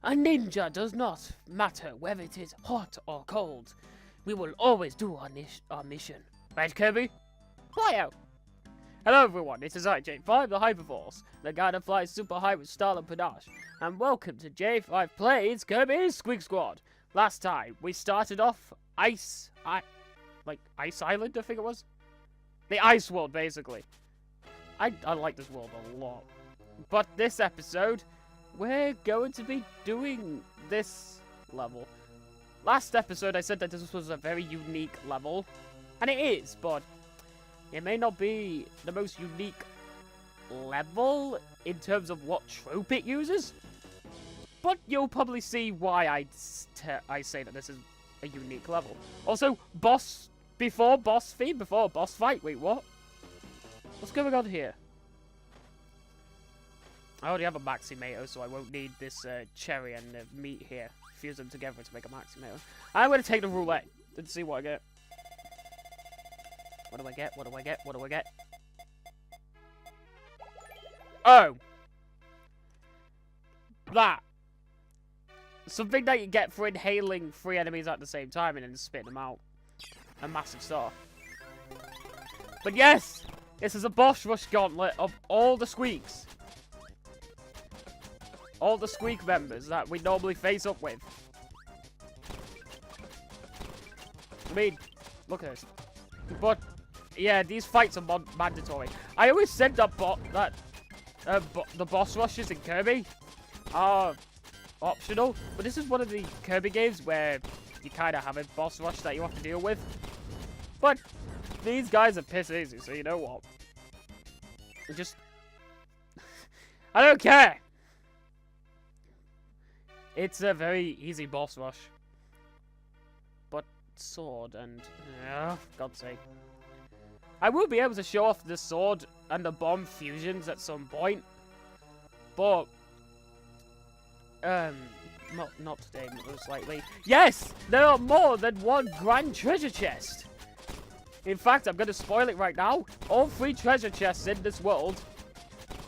A ninja does not matter whether it is hot or cold. We will always do our mission. Right, Kirby? Fly out! Hello everyone, it is I, J5, the Hyperforce, the guy that flies super high with style and panache. And welcome to J5 Plays Kirby's Squeak Squad. Last time, we started off Ice Island, I think it was? The Ice World, basically. I like this world a lot. But this episode, we're going to be doing this level. Last episode, I said that this was a very unique level. And it is, but it may not be the most unique level in terms of what trope it uses. But you'll probably see why I say that this is a unique level. Also, before boss fight. Wait, what? What's going on here? I already have a Maximato, so I won't need this cherry and meat here. Fuse them together to make a Maximato. I'm going to take the roulette and see what I get. What do I get? What do I get? What do I get? Oh! That. Something that you get for inhaling 3 enemies at the same time and then spitting them out. A massive star. But yes! This is a boss rush gauntlet of all the Squeaks. All the Squeak members that we normally face up with. I mean, look at this. But, yeah, these fights are mandatory. I always said that the boss rushes in Kirby are optional. But this is one of the Kirby games where you kind of have a boss rush that you have to deal with. But these guys are piss easy, so you know what? I don't care. It's a very easy boss rush. But sword and... God's sake. I will be able to show off the sword and the bomb fusions at some point. But... Not today, most likely. Yes! There are more than one grand treasure chest! In fact, I'm going to spoil it right now. All 3 treasure chests in this world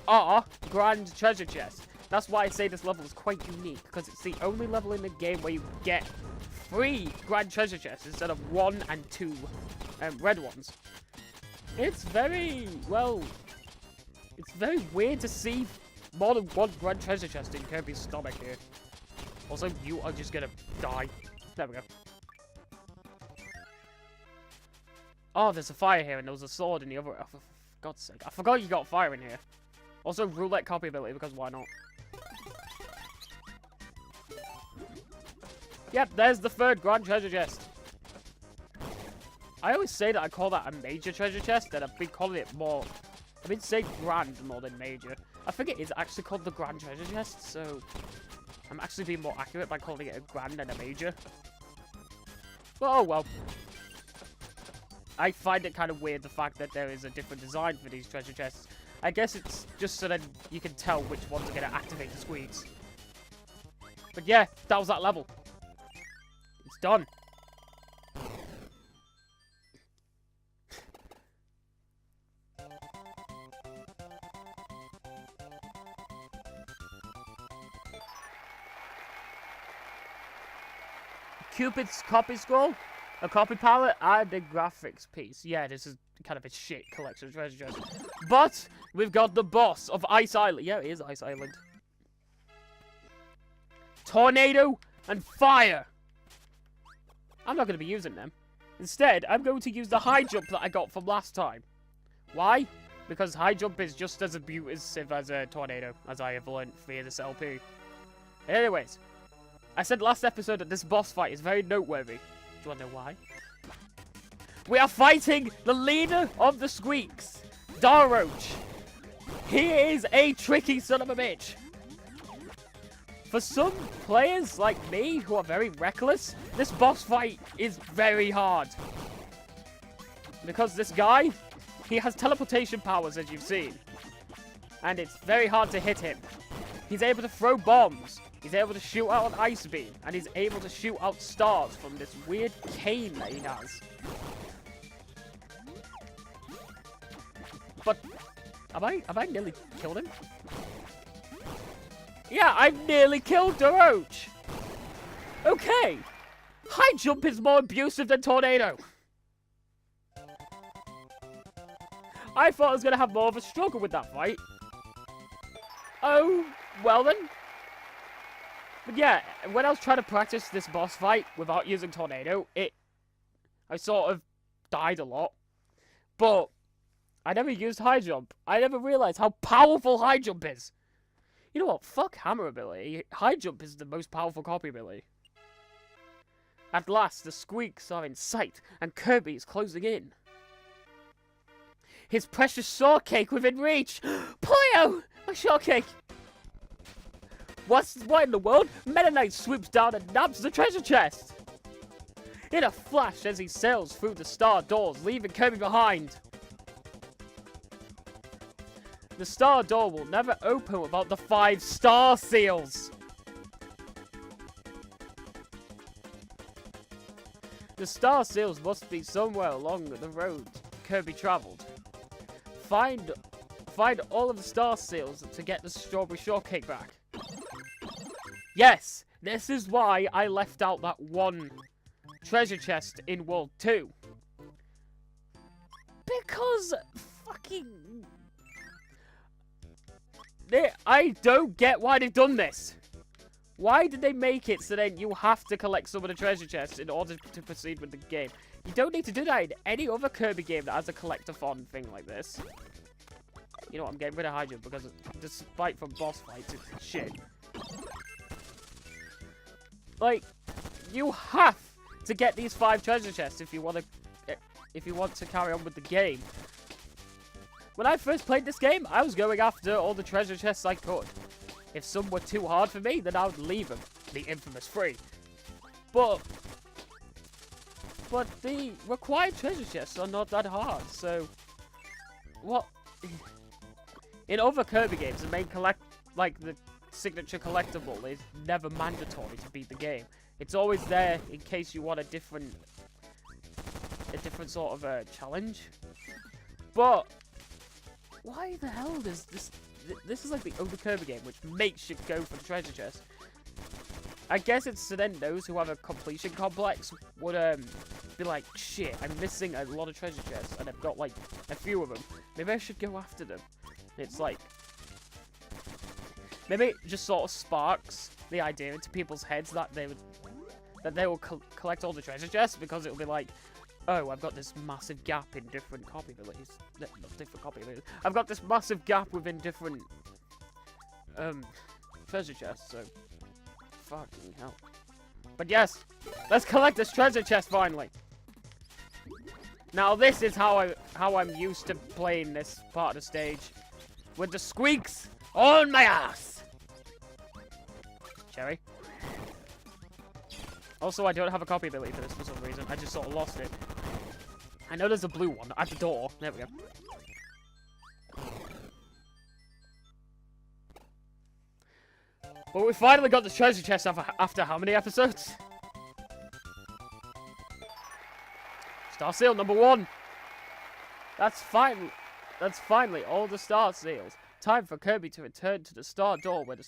are grand treasure chests. That's why I say this level is quite unique, because it's the only level in the game where you get 3 grand treasure chests instead of 1 and 2 red ones. It's very, well, it's very weird to see more than 1 grand treasure chest in Kirby's stomach here. Also, you are just gonna die. There we go. Oh, there's a fire here, and there was a sword in the other. Oh, for God's sake. I forgot you got fire in here. Also, roulette copy ability, because why not? Yep, there's the 3rd grand treasure chest. I always say that I call that a major treasure chest, and I've been calling it more... I've been saying grand more than major. I think it is actually called the grand treasure chest, so... I'm actually being more accurate by calling it a grand and a major. But oh well. I find it kind of weird, the fact that there is a different design for these treasure chests. I guess it's just so that you can tell which ones are going to activate the Squeaks. But yeah, that was that level. It's done. Cupid's copy scroll, a copy palette, and a graphics piece. Yeah, this is kind of a shit collection of treasure chests. But we've got the boss of Ice Island. Yeah, it is Ice Island. Tornado and fire. I'm not going to be using them. Instead, I'm going to use the high jump that I got from last time. Why? Because high jump is just as abusive as a tornado, as I have learned via this LP. Anyways, I said last episode that this boss fight is very noteworthy. Do you want to know why? We are fighting the leader of the Squeaks, Daroach. He is a tricky son of a bitch. For some players like me who are very reckless, this boss fight is very hard. Because this guy, he has teleportation powers, as you've seen. And it's very hard to hit him. He's able to throw bombs. He's able to shoot out an ice beam. And he's able to shoot out stars from this weird cane that he has. But, have I nearly killed him? Yeah, I've nearly killed Daroach. Okay. High jump is more abusive than tornado. I thought I was going to have more of a struggle with that fight. Oh, well then. But yeah, when I was trying to practice this boss fight without using tornado, I sort of died a lot. But I never used high jump. I never realized how powerful high jump is. You know what? Fuck hammer ability. High jump is the most powerful copy ability. At last, the Squeaks are in sight, and Kirby is closing in. His precious shortcake within reach! Plio! My shortcake! What in the world? Meta Knight swoops down and nabs the treasure chest! In a flash as he sails through the star doors, leaving Kirby behind. The star door will never open without the 5 star seals! The star seals must be somewhere along the road Kirby traveled. Find all of the star seals to get the strawberry shortcake back. Yes, this is why I left out that one treasure chest in World 2. Because fucking... I don't get why they've done this. Why did they make it so then you have to collect some of the treasure chests in order to proceed with the game? You don't need to do that in any other Kirby game that has a collectathon thing like this. You know what, I'm getting rid of high jump because despite from boss fights, it's shit. Like, you have to get these 5 treasure chests if you want to carry on with the game. When I first played this game, I was going after all the treasure chests I could. If some were too hard for me, then I would leave them, the infamous 3. But the required treasure chests are not that hard, so what? In other Kirby games, the main the signature collectible is never mandatory to beat the game. It's always there in case you want a different sort of challenge. But why the hell does this? This is like the only Kirby game which makes you go for the treasure chest. I guess it's so then those who have a completion complex would be like, shit, I'm missing a lot of treasure chests and I've got like a few of them. Maybe I should go after them. It's like, maybe it just sort of sparks the idea into people's heads that they will collect all the treasure chests because it'll be like, oh, I've got this massive gap in different copy abilities. Not different copy abilities. I've got this massive gap within different treasure chests, so fucking hell. But yes, let's collect this treasure chest finally. Now this is how I'm used to playing this part of the stage. With the Squeaks on my ass. Cherry. Also, I don't have a copy ability for this for some reason. I just sort of lost it. I know there's a blue one at the door. There we go. Well, we finally got the treasure chest after how many episodes? Star seal number 1. That's finally all the star seals. Time for Kirby to return to the star door where the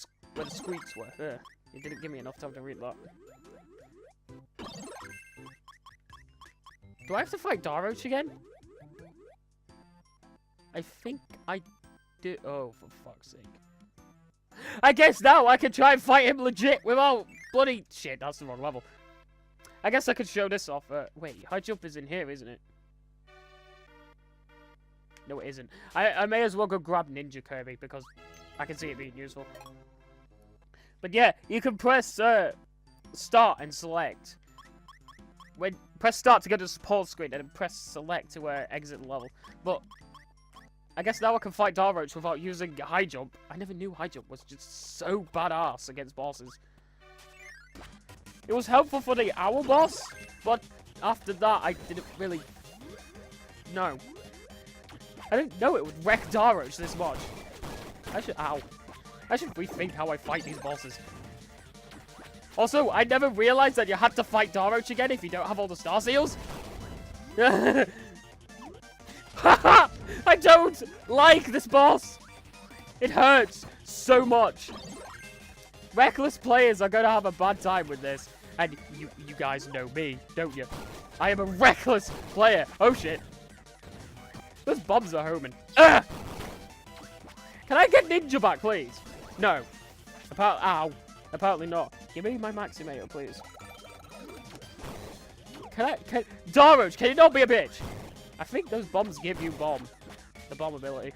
Squeaks were. It didn't give me enough time to read that. Do I have to fight Daroach again? I think I do. Oh, for fuck's sake. I guess now I can try and fight him legit without bloody... Shit, that's the wrong level. I guess I could show this off. Wait, high jump is in here, isn't it? No, it isn't. I may as well go grab Ninja Kirby because I can see it being useful. But yeah, you can press start and select. Press start to go to the support screen and then press select to exit the level. But I guess now I can fight Daroach without using high jump. I never knew high jump was just so badass against bosses. It was helpful for the owl boss, but after that I didn't really know. I didn't know it would wreck Daroach this much. I should rethink how I fight these bosses. Also, I never realized that you had to fight Daroach again if you don't have all the star seals. I don't like this boss. It hurts so much. Reckless players are going to have a bad time with this. And you guys know me, don't you? I am a reckless player. Oh, shit. Those bombs are homing. Ugh! Can I get Ninja back, please? No. Ow. Apparently not. Give me my Maximator, please. Daroach, can you not be a bitch? I think those bombs give you bomb. The bomb ability.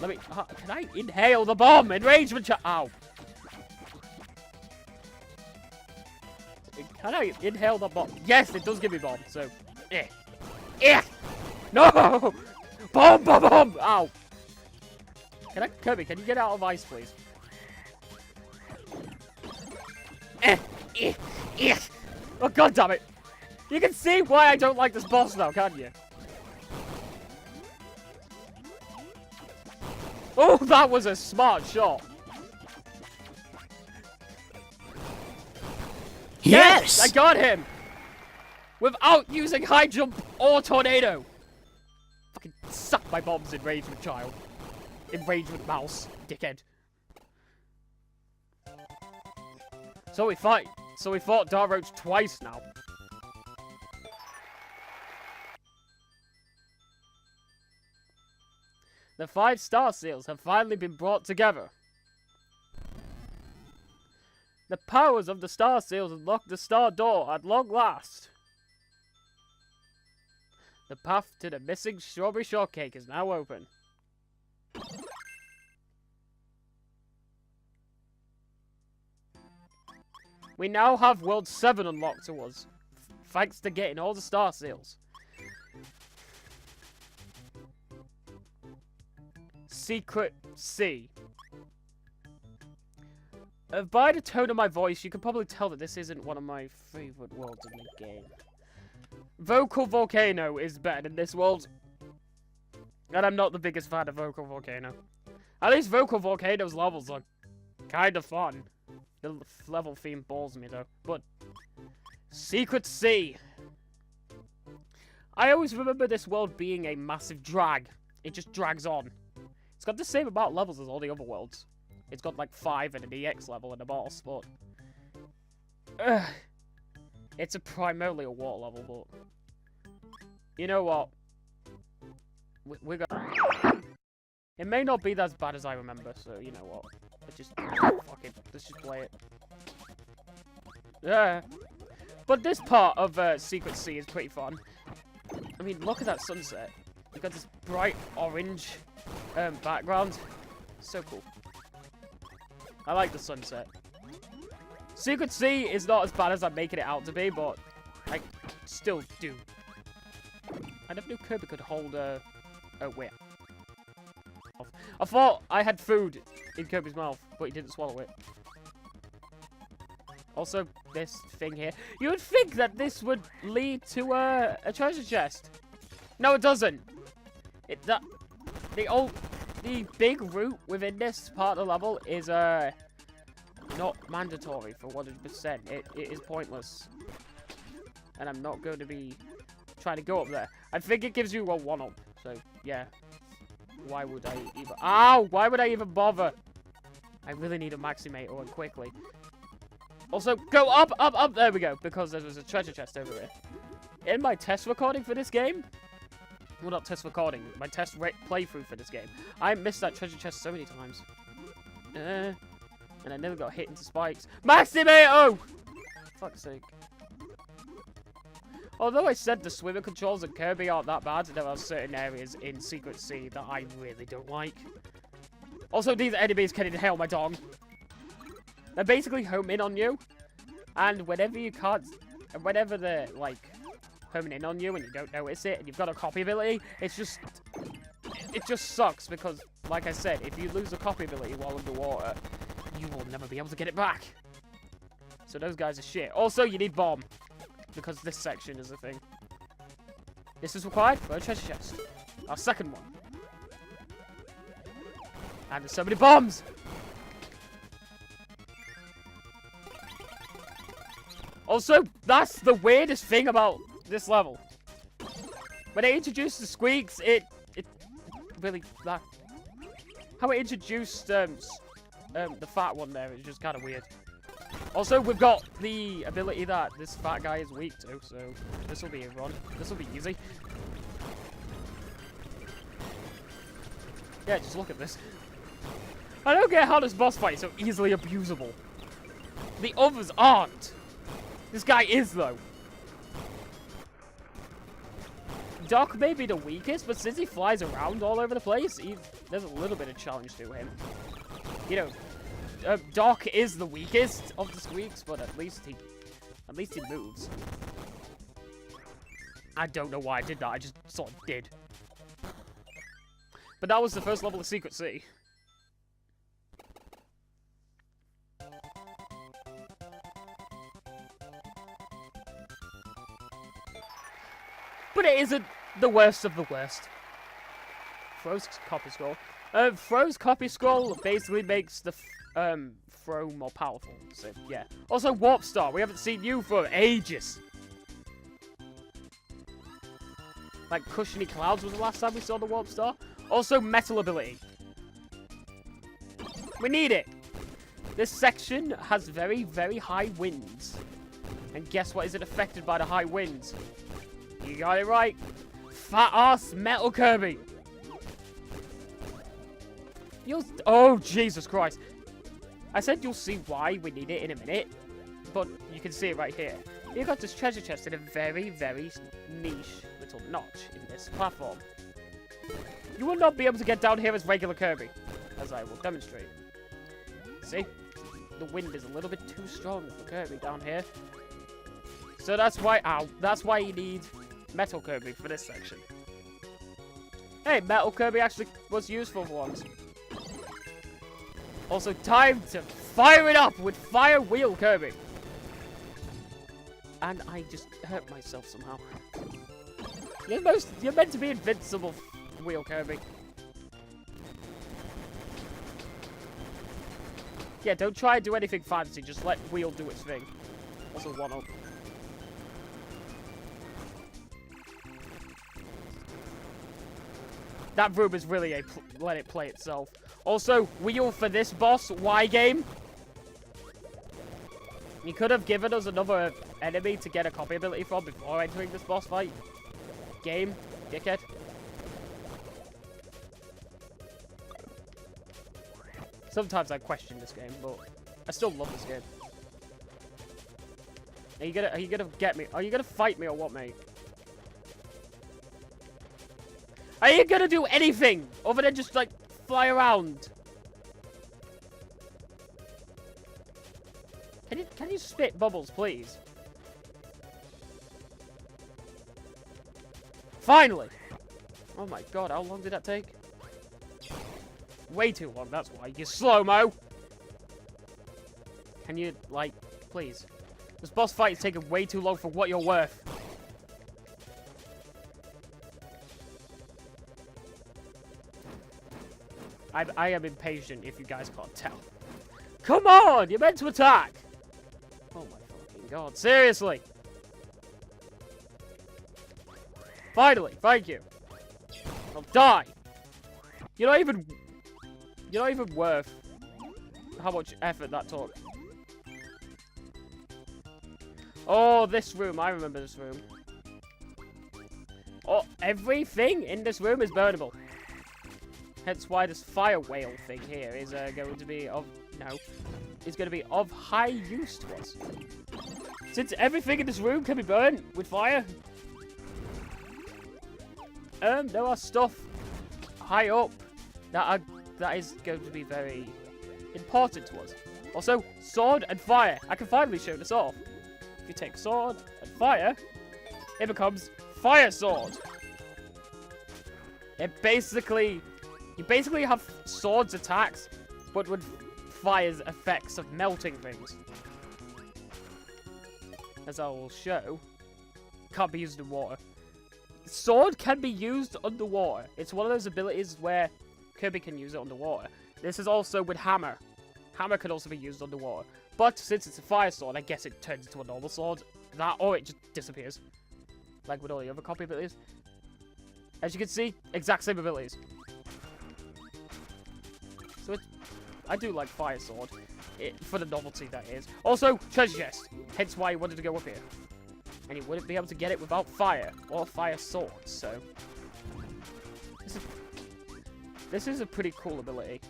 Let me... can I inhale the bomb? Enragement Ow. Can I inhale the bomb? Yes, it does give me bomb, so... No! Bomb, bomb, bomb! Ow. Kirby, can you get out of ice, please? Oh, god damn it! You can see why I don't like this boss now, can't you? Oh, that was a smart shot. Yes! I got him! Without using high jump or tornado. Fucking suck my bombs, enragement child. Enragement mouse, dickhead. So we fought Daroach twice now. The 5 star seals have finally been brought together. The powers of the star seals unlock the star door at long last. The path to the missing strawberry shortcake is now open. We now have World 7 unlocked to us, thanks to getting all the star seals. Secret C. By the tone of my voice, you can probably tell that this isn't one of my favorite worlds in the game. Vocal Volcano is better than this world. And I'm not the biggest fan of Vocal Volcano. At least Vocal Volcano's levels are kind of fun. The level theme balls me though. But Secret C. I always remember this world being a massive drag. It just drags on. It's got the same amount of levels as all the other worlds. It's got like 5 and an EX level and a boss, but it's primarily a water level, but you know what? We're gonna... It may not be as bad as I remember, so you know what? Fuck it. Let's just play it. Yeah. But this part of Secret C is pretty fun. I mean, look at that sunset. You got this bright orange background. So cool. I like the sunset. Secret C is not as bad as I'm making it out to be, but I still do. I never knew Kirby could hold a... Oh, wait. I thought I had food in Kirby's mouth, but he didn't swallow it. Also, this thing here. You would think that this would lead to a treasure chest. No, it doesn't. The big route within this part of the level is not mandatory for 100%. It is pointless. And I'm not going to be trying to go up there. I think it gives you a 1-up. So, yeah. Why would I even... Ow! Why would I even bother? I really need a Maximator and quickly. Also, go up, up, up! There we go. Because there was a treasure chest over here. In my test recording for this game... Well, not test recording. My test playthrough for this game. I missed that treasure chest so many times. And I never got hit into spikes. Maximator! Fuck's sake. Although I said the swimming controls in Kirby aren't that bad, there are certain areas in Secret C that I really don't like. Also, these enemies can inhale my dong. They basically home in on you. And whenever you can't... And whenever they're, like, homing in on you and you don't notice it, and you've got a copy ability, it's just... It just sucks because, like I said, if you lose a copy ability while underwater, you will never be able to get it back. So those guys are shit. Also, you need bomb. Because this section is a thing. This is required for a treasure chest. Our second one. And there's so many bombs! Also, that's the weirdest thing about this level. When it introduced the Squeaks, it really... How it introduced the fat one there is just kind of weird. Also, we've got the ability that this fat guy is weak to, so this will be a run. This will be easy. Yeah, just look at this. I don't get how this boss fight is so easily abusable. The others aren't. This guy is, though. Doc may be the weakest, but since he flies around all over the place, there's a little bit of challenge to him. You know, Doc is the weakest of the Squeaks, but at least he moves. I don't know why I did that. I just sort of did. But that was the first level of Secret Sea. But it isn't the worst of the worst. Fro's copy scroll. Fro's copy scroll basically makes the Fro more powerful. So yeah. Also, Warp Star. We haven't seen you for ages. Like Cushiony Clouds was the last time we saw the Warp Star. Also, Metal ability. We need it. This section has very, very high winds. And guess what isn't affected by the high winds? You got it right. Fat ass Metal Kirby. Oh, Jesus Christ. I said you'll see why we need it in a minute. But you can see it right here. You got this treasure chest in a very, very niche little notch in this platform. You will not be able to get down here as regular Kirby, as I will demonstrate. See? The wind is a little bit too strong for Kirby down here. So that's why, that's why you need Metal Kirby for this section. Hey, Metal Kirby actually was useful for once. Also, time to fire it up with Fire Wheel Kirby. And I just hurt myself somehow. You're meant to be invincible, Wheel Kirby. Yeah, don't try and do anything fancy. Just let Wheel do its thing. That's a 1-up. That room is really let it play itself. Also, Wheel for this boss, Y game. You could have given us another enemy to get a copy ability from before entering this boss fight. Game, dickhead. Sometimes I question this game, but I still love this game. Are you gonna get me? Are you gonna fight me or what, mate? Are you gonna do anything other than just like fly around? Can you spit bubbles, please? Finally! Oh my god, how long did that take? Way too long, that's why. You slow-mo! Can you, like, please? This boss fight is taking way too long for what you're worth. I am impatient, if you guys can't tell. Come on! You're meant to attack! Oh my fucking god, seriously! Finally, thank you. I'll die. You're not even worth how much effort that took. Oh, this room. I remember this room. Oh, everything in this room is burnable. Hence why this fire whale thing here is going to be of high use to us. Since everything in this room can be burned with fire. There are stuff high up that is going to be very important to us. Also, sword and fire. I can finally show this off. If you take sword and fire, it becomes fire sword. You basically have swords attacks, but with fire's effects of melting things. As I will show, can't be used in water. Sword can be used underwater. It's one of those abilities where Kirby can use it underwater. This is also with hammer. Hammer can also be used underwater. But since it's a fire sword, I guess it turns into a normal sword. That, or it just disappears. Like with all the other copy abilities. As you can see, exact same abilities. So it's I do like Fire Sword. For the novelty, that is. Also, treasure chest. Hence why he wanted to go up here. And he wouldn't be able to get it without fire. Or fire sword, so... This is a pretty cool ability.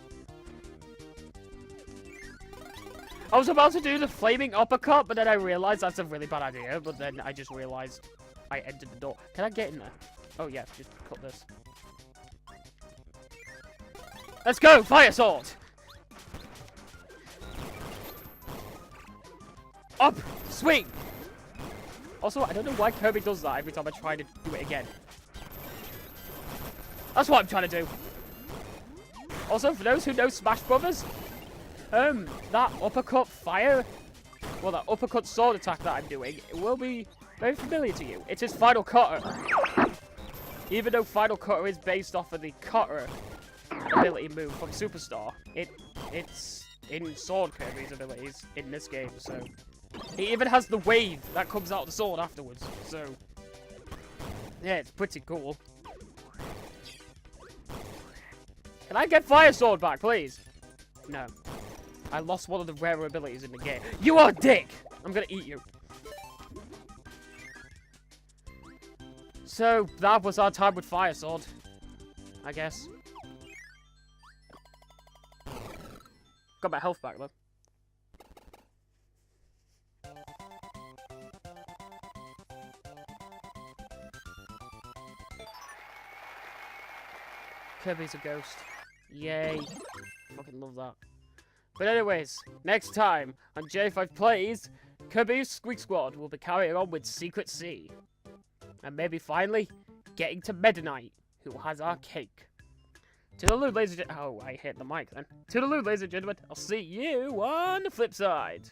I was about to do the flaming uppercut, but then I realized that's a really bad idea. But then I just realized I entered the door. Can I get in there? Oh yeah, just cut this. Let's go! Fire sword! Up! Swing! Also, I don't know why Kirby does that every time I try to do it again. That's what I'm trying to do. Also, for those who know Smash Brothers, that uppercut fire, well, that uppercut sword attack that I'm doing, it will be very familiar to you. It is Final Cutter. Even though Final Cutter is based off of the Cutter ability move from Superstar, it's in Sword Kirby's abilities in this game, so... It even has the wave that comes out of the sword afterwards, so... Yeah, it's pretty cool. Can I get Fire Sword back, please? No. I lost one of the rarer abilities in the game. You are a dick! I'm gonna eat you. So, that was our time with Fire Sword. I guess. Got my health back, though. Kirby's a ghost. Yay. Fucking love that. But anyways, next time on J5 Plays, Kirby's Squeak Squad will be carrying on with Secret Sea. And maybe finally, getting to Meta Knight, who has our cake. Toodaloo, ladies and gentlemen. Oh, I hit the mic then. Toodaloo, ladies and gentlemen. I'll see you on the flip side.